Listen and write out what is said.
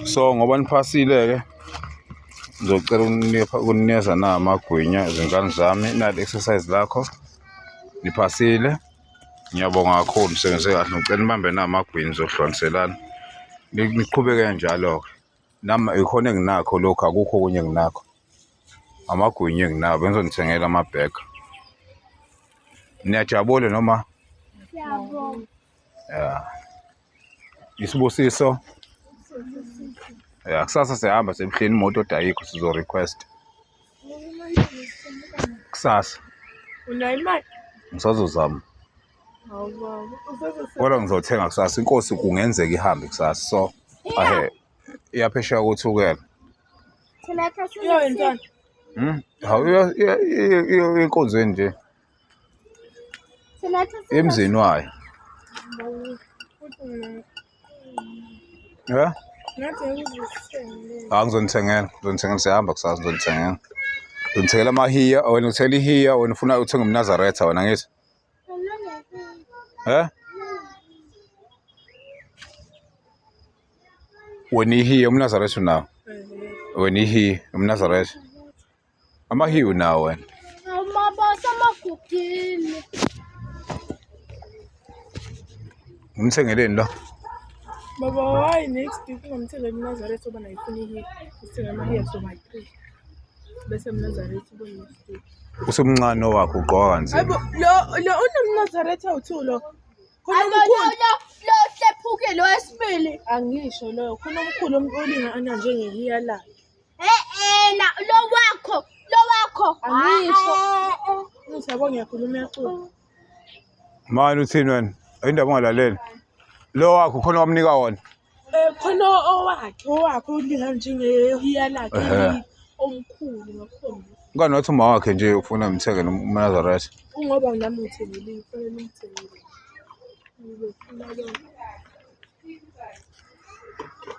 So ngoba niphasile-ke ngizocela ukunikeza amagwinya izingane zami nali exercise lakho niphasile. Ngiyabonga kakhulu msebenze kahle ngicela nibambe amagwinya nizohloniselana niqhubeke njalo-ke nami ikhona enginakho lokhu akukho okunye enginakho amagwinya enginabo ngizonithengela amabhega. Niyajabule noma? Ya. Isibusiso. Ya kusasa siyahamba semhleni imoto ayikho sizo-request. Kusasa. Unayo imali? Ngisazozama. Kodwa ngizothenga kusasa. Inkosi kungenzeka ihambe kusasa. So iyaphesheya ukuthukela. Hawu inkonzweni nje. Emzini wayo. Ya? Ngizonithengela siyahamba kusasa ngizonithengela. Ngizonithengela amahiya, wena uthela ihiya, wena ufuna uthenga umnazaretha wena ngithi. Wena ihiya umnazaretha unawo. Wena ihiya umnazaretha. Amahiya unawo wena. Ngimthengeleni lo? Baba, why next week ngomthengela umnazaretha oba nayifuna ihiya. Sithenga amahiya so my 3. Bese umnazaretha uba next week. Usumncane wakho ugqoka kanzima. Hayibo lo unomnazaretha u2 lo. Khona omkhulu. Lo hlephuke lo wesibili. Angisho lo khona omkhulu olinga ana njengehiya la. Lo wakho. Angisho. Ngiyabonga ngiyakhuluma uyacula. Manje uthini wena? Indaba ungalaleli. Lo wakho khona wamnika wona. Khona owakhe ulinga njengehiya lakhe omkhulu ngakhona. Ngani wathi uma wakhe nje ufuna umthengele umnazaretha? Ungoba nami ngithengelile, kufanele ngithengele. Ngizofuna lo.